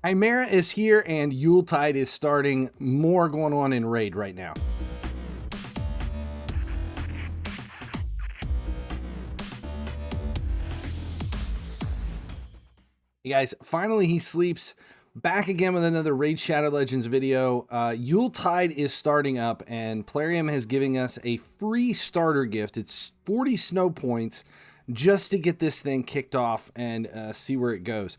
Chimera is here and Yuletide is starting. More going on in Raid right now. Hey guys, finally he sleeps. Back again with another Raid Shadow Legends video. Yuletide is starting up and Plarium has given us a free starter gift. It's 40 snow points just to get this thing kicked off and see where it goes.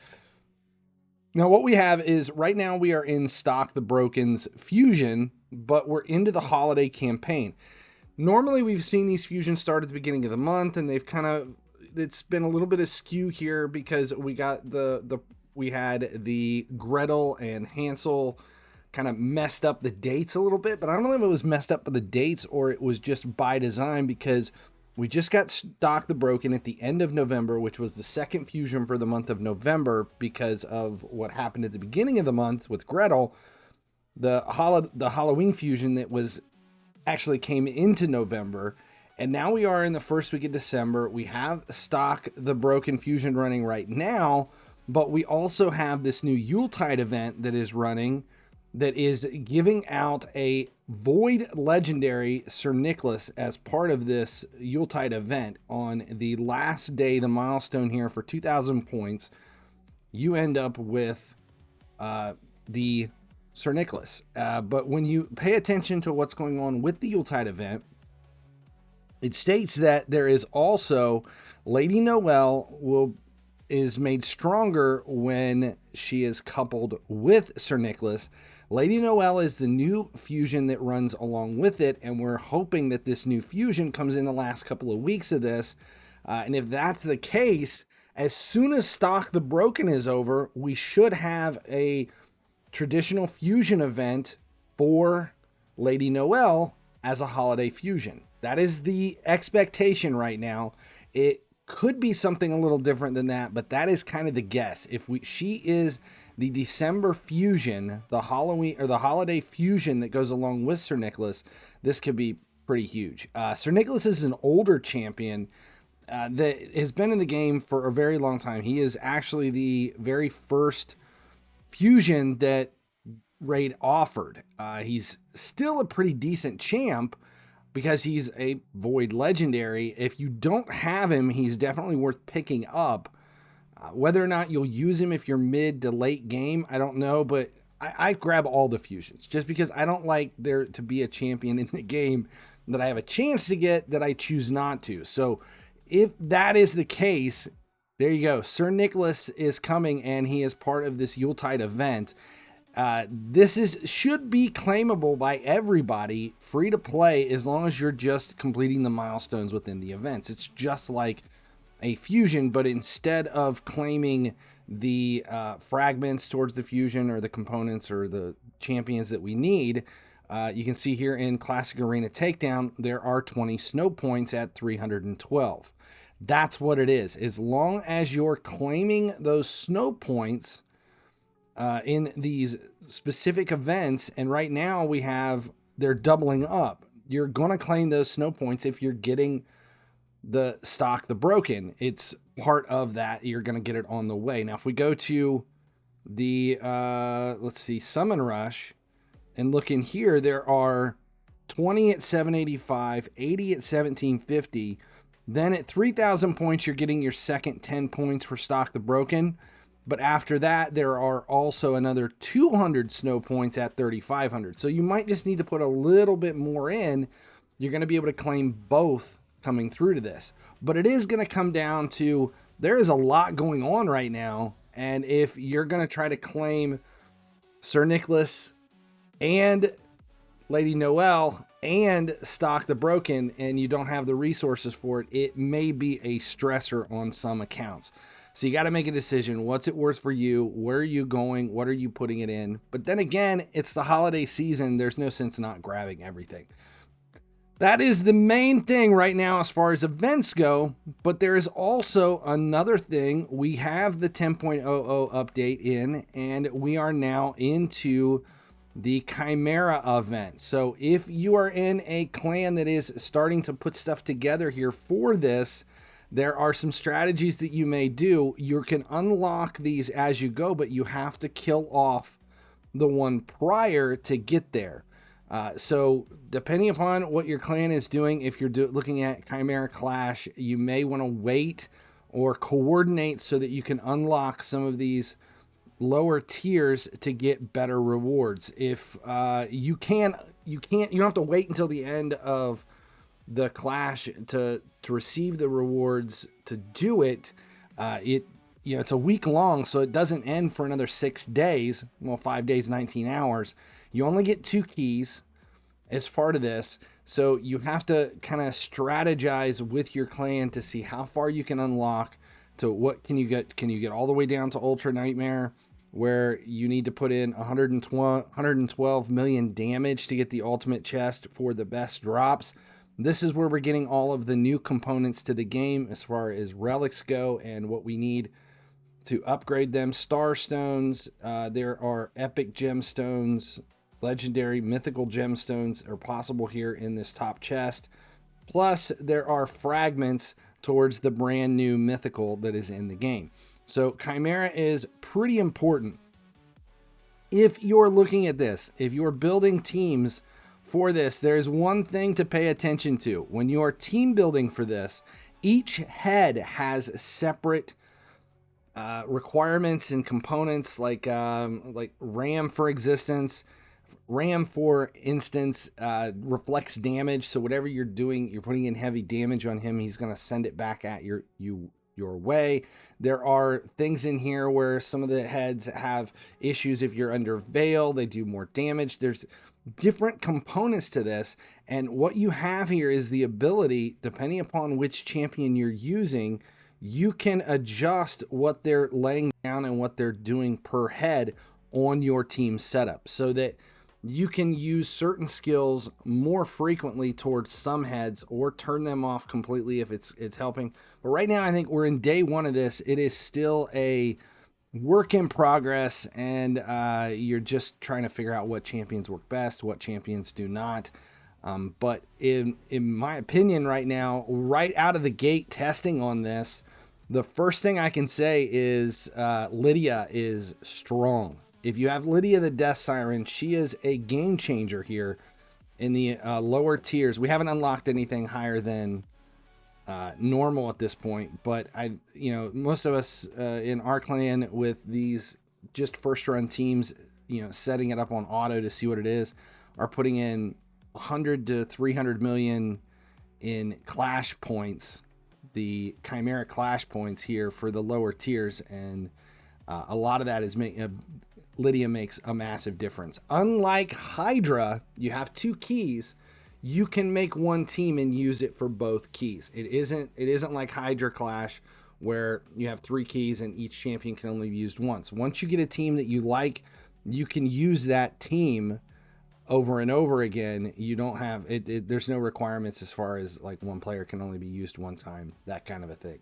Now what we have is right now we are in Stock the Broken's Fusion, but we're into the holiday campaign. Normally we've seen these fusions start at the beginning of the month and they've it's been a little bit askew here because we got we had the Gretel and Hansel kind of messed up the dates a little bit, but I don't know if it was messed up by the dates or it was just by design, because we just got Stock the Broken at the end of November, which was the second fusion for the month of November because of what happened at the beginning of the month with Gretel. The Halloween fusion that was actually came into November, and now we are in the first week of December. We have Stock the Broken fusion running right now, but we also have this new Yuletide event that is running that is giving out a Void Legendary Sir Nicholas as part of this Yuletide event. On the last day, the milestone here for 2,000 points, you end up with the Sir Nicholas. But when you pay attention to what's going on with the Yuletide event, it states that there is also Lady Noelle is made stronger when she is coupled with Sir Nicholas. Lady Noelle is the new fusion that runs along with it, and we're hoping that this new fusion comes in the last couple of weeks of this. And if that's the case, as soon as Stock the Broken is over, we should have a traditional fusion event for Lady Noelle as a holiday fusion. That is the expectation right now. It could be something a little different than that, but that is kind of the guess. She is the December fusion, the Halloween or the holiday fusion that goes along with Sir Nicholas, this could be pretty huge. Sir Nicholas is an older champion that has been in the game for a very long time. He is actually the very first fusion that Raid offered. He's still a pretty decent champ because he's a Void Legendary. If you don't have him, he's definitely worth picking up. Whether or not you'll use him if you're mid to late game, I don't know, but I grab all the fusions just because I don't like there to be a champion in the game that I have a chance to get that I choose not to. So if that is the case, there you go. Sir Nicholas is coming and he is part of this Yuletide event. This should be claimable by everybody, free to play, as long as you're just completing the milestones within the events. It's just like a fusion, but instead of claiming the fragments towards the fusion or the components or the champions that we need, you can see here in Classic Arena Takedown, there are 20 snow points at 312. That's what it is. As long as you're claiming those snow points in these specific events, and right now they're doubling up. You're going to claim those snow points if you're getting the Stock the Broken. It's part of that. You're going to get it on the way. Now, if we go to the, let's see, Summon Rush and look in here, there are 20 at 785, 80 at 1750. Then at 3,000 points, you're getting your second 10 points for Stock the Broken. But after that, there are also another 200 snow points at 3,500. So you might just need to put a little bit more in. You're going to be able to claim both coming through to this. But it is going to come down to, there is a lot going on right now. And if you're going to try to claim Sir Nicholas and Lady Noelle and Stock the Broken and you don't have the resources for it, it may be a stressor on some accounts. So you got to make a decision. What's it worth for you? Where are you going? What are you putting it in? But then again, it's the holiday season. There's no sense not grabbing everything. That is the main thing right now as far as events go. But there is also another thing. We have the 10.00 update in, and we are now into the Chimera event. So if you are in a clan that is starting to put stuff together here for this, there are some strategies that you may do. You can unlock these as you go, but you have to kill off the one prior to get there. So depending upon what your clan is doing, if you're looking at Chimera Clash, you may want to wait or coordinate so that you can unlock some of these lower tiers to get better rewards. If you don't have to wait until the end of the clash to receive the rewards to do it. It's a week long, so it doesn't end for another 6 days. Well, 5 days, 19 hours. You only get 2 keys as part of this. So you have to kind of strategize with your clan to see how far you can unlock. To what can you get? Can you get all the way down to Ultra Nightmare, where you need to put in 112 million damage to get the ultimate chest for the best drops? This is where we're getting all of the new components to the game as far as relics go and what we need to upgrade them. Star stones, there are epic gemstones, legendary mythical gemstones are possible here in this top chest. Plus, there are fragments towards the brand new mythical that is in the game. So Chimera is pretty important. If you're looking at this, if you're building teams for this, there's one thing to pay attention to. When you are team building for this, each head has separate requirements and components, like RAM for existence. RAM, for instance, reflects damage. So whatever you're doing, you're putting in heavy damage on him, he's going to send it back at your way. There are things in here where some of the heads have issues. If you're under veil, they do more damage. There's different components to this, and what you have here is the ability, depending upon which champion you're using, you can adjust what they're laying down and what they're doing per head on your team setup, so that you can use certain skills more frequently towards some heads or turn them off completely if it's helping. But right now, I think we're in day 1 of this. It is still a work in progress, and you're just trying to figure out what champions work best, what champions do not. But in my opinion right now, right out of the gate testing on this, the first thing I can say is Lydia is strong. If you have Lydia the Death Siren, she is a game changer here in the lower tiers. We haven't unlocked anything higher than normal at this point, but most of us in our clan with these just first run teams, setting it up on auto to see what it is, are putting in 100 to 300 million in clash points, the Chimera clash points here for the lower tiers, and a lot of that is Lydia makes a massive difference. Unlike Hydra, you have 2 keys. You can make one team and use it for both keys. It isn't like Hydra Clash where you have 3 keys and each champion can only be used once. Once you get a team that you like, you can use that team over and over again. You don't have there's no requirements as far as like one player can only be used one time, that kind of a thing.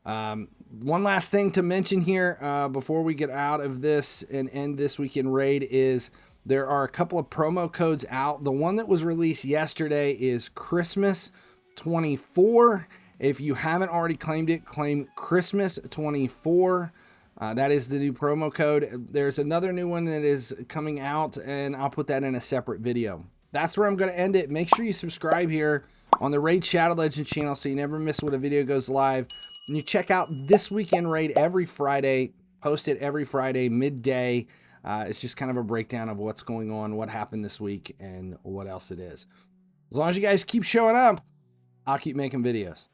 One last thing to mention here before we get out of this and end this weekend raid is there are a couple of promo codes out. The one that was released yesterday is Christmas 24. If you haven't already claimed it, claim Christmas 24. That is the new promo code. There's another new one that is coming out, and I'll put that in a separate video. That's where I'm going to end it. Make sure you subscribe here on the Raid Shadow Legends channel so you never miss when a video goes live. And you check out This Weekend Raid every Friday, post it every Friday midday. It's just kind of a breakdown of what's going on, what happened this week, and what else it is. As long as you guys keep showing up, I'll keep making videos.